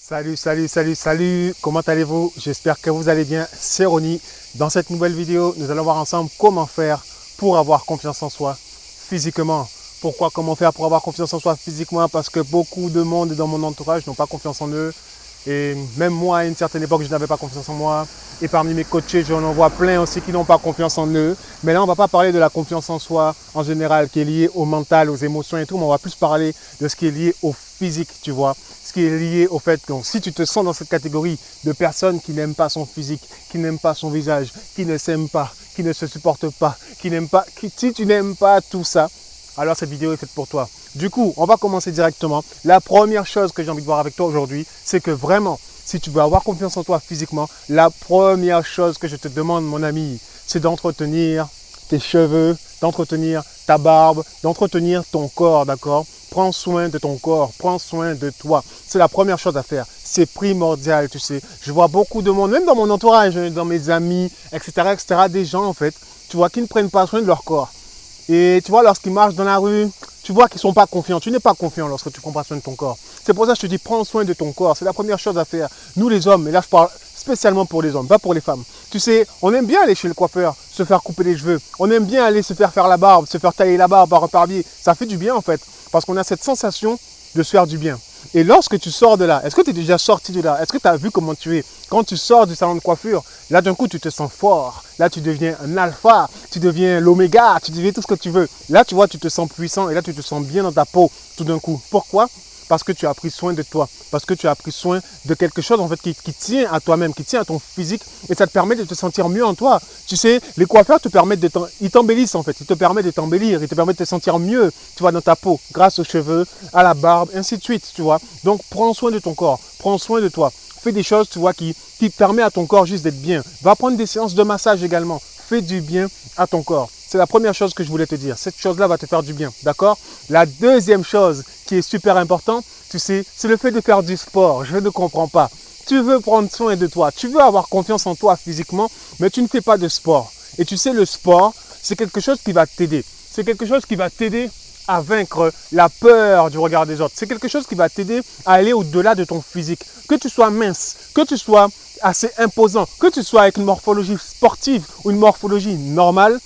Salut, comment allez-vous? J'espère que vous allez bien, c'est Ronnie. Dans cette nouvelle vidéo, nous allons voir ensemble comment faire pour avoir confiance en soi physiquement. Pourquoi? Comment faire pour avoir confiance en soi physiquement? Parce que beaucoup de monde dans mon entourage n'ont pas confiance en eux. Et même moi, à une certaine époque, je n'avais pas confiance en moi. Et parmi mes coachés, j'en vois plein aussi qui n'ont pas confiance en eux. Mais là, on ne va pas parler de la confiance en soi en général, qui est liée au mental, aux émotions et tout. Mais on va plus parler de ce qui est lié au physique, tu vois. Ce qui est lié au fait que si tu te sens dans cette catégorie de personnes qui n'aiment pas son physique, qui n'aiment pas son visage, qui ne s'aiment pas, qui ne se supportent pas, qui n'aiment pas, si tu n'aimes pas tout ça, alors cette vidéo est faite pour toi. Du coup, on va commencer directement. La première chose que j'ai envie de voir avec toi aujourd'hui, c'est que vraiment, si tu veux avoir confiance en toi physiquement, la première chose que je te demande, mon ami, c'est d'entretenir tes cheveux, d'entretenir ta barbe, d'entretenir ton corps, d'accord? Prends soin de ton corps, prends soin de toi. C'est la première chose à faire. C'est primordial, tu sais. Je vois beaucoup de monde, même dans mon entourage, dans mes amis, etc., des gens, en fait, tu vois, qui ne prennent pas soin de leur corps. Et tu vois, lorsqu'ils marchent dans la rue, tu vois qu'ils ne sont pas confiants. Tu n'es pas confiant lorsque tu ne prends pas soin de ton corps. C'est pour ça que je te dis, prends soin de ton corps. C'est la première chose à faire. Nous les hommes, et là je parle spécialement pour les hommes, pas pour les femmes. Tu sais, on aime bien aller chez le coiffeur, se faire couper les cheveux. On aime bien aller se faire la barbe, se faire tailler la barbe par un barbier. Ça fait du bien en fait, parce qu'on a cette sensation de se faire du bien. Et lorsque tu sors de là, est-ce que tu es déjà sorti de là? Est-ce que tu as vu comment tu es? Quand tu sors du salon de coiffure, là d'un coup tu te sens fort. Là tu deviens un alpha, tu deviens l'oméga, tu deviens tout ce que tu veux. Là tu vois, tu te sens puissant et là tu te sens bien dans ta peau tout d'un coup. Pourquoi? Parce que tu as pris soin de toi, parce que tu as pris soin de quelque chose en fait qui tient à toi-même, qui tient à ton physique et ça te permet de te sentir mieux en toi. Tu sais, les coiffeurs te permettent ils t'embellissent en fait, ils te permettent de t'embellir, ils te permettent de te sentir mieux, tu vois, dans ta peau, grâce aux cheveux, à la barbe, ainsi de suite, tu vois. Donc prends soin de ton corps, prends soin de toi. Fais des choses, tu vois, qui permettent à ton corps juste d'être bien. Va prendre des séances de massage également. Fais du bien à ton corps. C'est la première chose que je voulais te dire. Cette chose-là va te faire du bien, d'accord? La deuxième chose qui est super importante, tu sais, c'est le fait de faire du sport. Je ne comprends pas. Tu veux prendre soin de toi, tu veux avoir confiance en toi physiquement, mais tu ne fais pas de sport. Et tu sais, le sport, c'est quelque chose qui va t'aider. C'est quelque chose qui va t'aider à vaincre la peur du regard des autres. C'est quelque chose qui va t'aider à aller au-delà de ton physique. Que tu sois mince, que tu sois assez imposant, que tu sois avec une morphologie sportive ou une morphologie normale,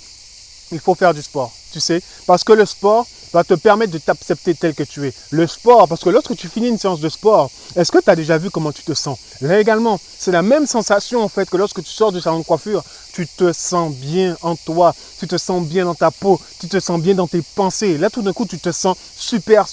il faut faire du sport, tu sais. Parce que le sport va te permettre de t'accepter tel que tu es. Le sport, parce que lorsque tu finis une séance de sport, est-ce que tu as déjà vu comment tu te sens? Là également, c'est la même sensation en fait que lorsque tu sors du salon de coiffure, tu te sens bien en toi, tu te sens bien dans ta peau, tu te sens bien dans tes pensées. Là tout d'un coup, tu te sens super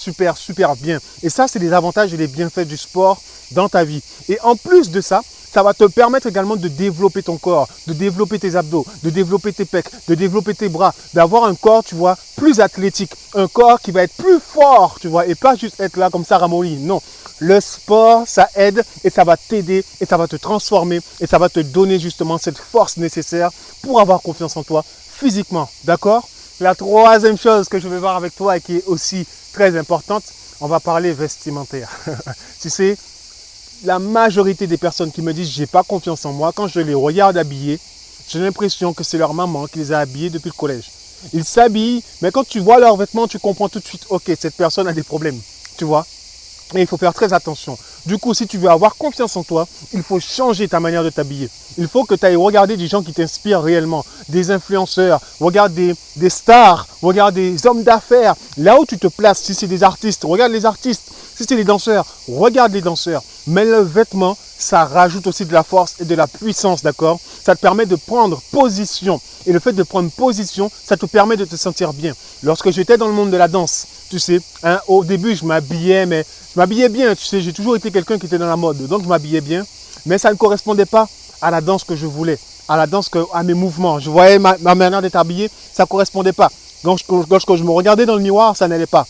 bien. Et ça, c'est les avantages et les bienfaits du sport dans ta vie. Et en plus de ça, ça va te permettre également de développer ton corps, de développer tes abdos, de développer tes pecs, de développer tes bras, d'avoir un corps, tu vois, plus athlétique, un corps qui va être plus fort, tu vois, et pas juste être là comme ça ramolli. Non, le sport, ça aide et ça va t'aider et ça va te transformer et ça va te donner justement cette force nécessaire pour avoir confiance en toi physiquement, d'accord? La troisième chose que je vais voir avec toi et qui est aussi très importante, on va parler vestimentaire. Tu sais, la majorité des personnes qui me disent j'ai pas confiance en moi, quand je les regarde habillés, j'ai l'impression que c'est leur maman qui les a habillés depuis le collège. Ils s'habillent, mais quand tu vois leurs vêtements, tu comprends tout de suite, ok, cette personne a des problèmes, tu vois. Et il faut faire très attention. Du coup, si tu veux avoir confiance en toi, il faut changer ta manière de t'habiller. Il faut que tu ailles regarder des gens qui t'inspirent réellement, des influenceurs, regarde des stars, regarde des hommes d'affaires. Là où tu te places, si c'est des artistes, regarde les artistes. Si c'est des danseurs, regarde les danseurs. Mais le vêtement, ça rajoute aussi de la force et de la puissance, d'accord? Ça te permet de prendre position. Et le fait de prendre position, ça te permet de te sentir bien. Lorsque j'étais dans le monde de la danse, tu sais, hein, au début, je m'habillais, mais je m'habillais bien, tu sais, j'ai toujours été quelqu'un qui était dans la mode. Donc, je m'habillais bien, mais ça ne correspondait pas à la danse que je voulais, à mes mouvements. Je voyais ma manière d'être habillé, ça ne correspondait pas. Lorsque je me regardais dans le miroir, ça n'allait pas.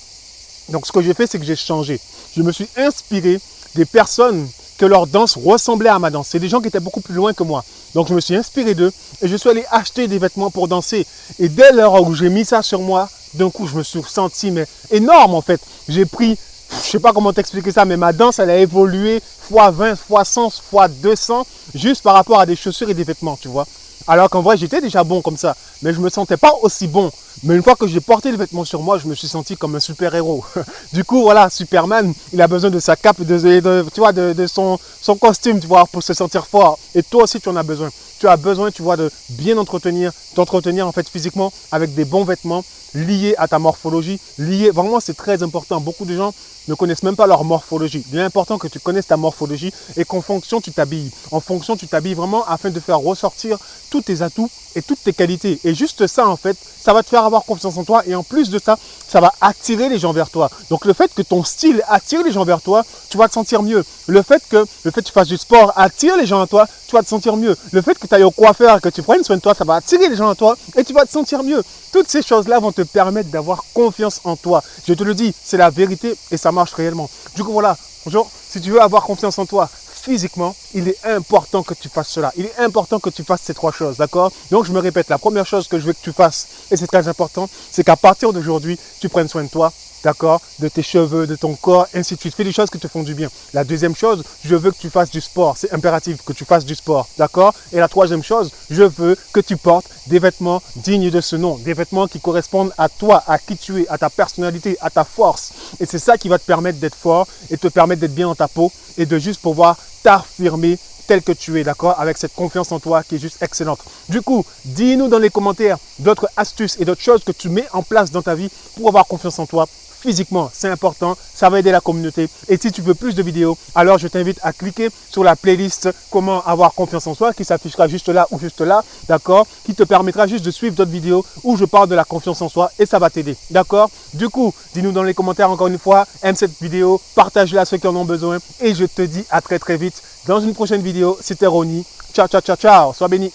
Donc, ce que j'ai fait, c'est que j'ai changé. Je me suis inspiré des personnes que leur danse ressemblait à ma danse. C'est des gens qui étaient beaucoup plus loin que moi. Donc, je me suis inspiré d'eux et je suis allé acheter des vêtements pour danser. Et dès l'heure où j'ai mis ça sur moi, d'un coup, je me suis senti énorme en fait. J'ai pris, je ne sais pas comment t'expliquer ça, mais ma danse, elle a évolué fois 20, fois 100, fois 200, juste par rapport à des chaussures et des vêtements, tu vois. Alors qu'en vrai, j'étais déjà bon comme ça, mais je ne me sentais pas aussi bon. Mais une fois que j'ai porté le vêtement sur moi, je me suis senti comme un super-héros. Du coup, voilà, Superman, il a besoin de sa cape, tu vois, de son costume, tu vois, pour se sentir fort. Et toi aussi, tu en as besoin. Tu as besoin, tu vois, de bien t'entretenir en fait physiquement avec des bons vêtements liés à ta morphologie. Vraiment, c'est très important. Beaucoup de gens ne connaissent même pas leur morphologie. Il est important que tu connaisses ta morphologie et qu'en fonction, tu t'habilles. En fonction, tu t'habilles vraiment afin de faire ressortir tous tes atouts et toutes tes qualités. Et juste ça, en fait, ça va te faire avoir confiance en toi. Et en plus de ça, ça va attirer les gens vers toi. Donc, le fait que ton style attire les gens vers toi, tu vas te sentir mieux. Le fait que tu fasses du sport attire les gens à toi, tu vas te sentir mieux. Le fait que tu ailles au coiffeur, que tu prennes soin de toi, ça va attirer les gens à toi et tu vas te sentir mieux. Toutes ces choses-là vont te permettre d'avoir confiance en toi. Je te le dis, c'est la vérité et ça marche réellement. Du coup, voilà, bonjour, si tu veux avoir confiance en toi physiquement, il est important que tu fasses cela. Il est important que tu fasses ces trois choses, d'accord? Donc, je me répète, la première chose que je veux que tu fasses, et c'est très important, c'est qu'à partir d'aujourd'hui, tu prennes soin de toi, d'accord, de tes cheveux, de ton corps, ainsi de suite. Fais des choses qui te font du bien. La deuxième chose, je veux que tu fasses du sport. C'est impératif que tu fasses du sport, d'accord? Et la troisième chose, je veux que tu portes des vêtements dignes de ce nom, des vêtements qui correspondent à toi, à qui tu es, à ta personnalité, à ta force. Et c'est ça qui va te permettre d'être fort et te permettre d'être bien dans ta peau et de juste pouvoir t'affirmer tel que tu es, d'accord, avec cette confiance en toi qui est juste excellente. Du coup, dis-nous dans les commentaires d'autres astuces et d'autres choses que tu mets en place dans ta vie pour avoir confiance en toi physiquement. C'est important, ça va aider la communauté. Et si tu veux plus de vidéos, alors je t'invite à cliquer sur la playlist comment avoir confiance en soi qui s'affichera juste là ou juste là, d'accord, qui te permettra juste de suivre d'autres vidéos où je parle de la confiance en soi et ça va t'aider, d'accord. Du coup, dis-nous dans les commentaires encore une fois, aime cette vidéo, partage-la à ceux qui en ont besoin et je te dis à très très vite dans une prochaine vidéo. C'était Ronnie. Ciao, ciao, ciao, ciao. Sois béni.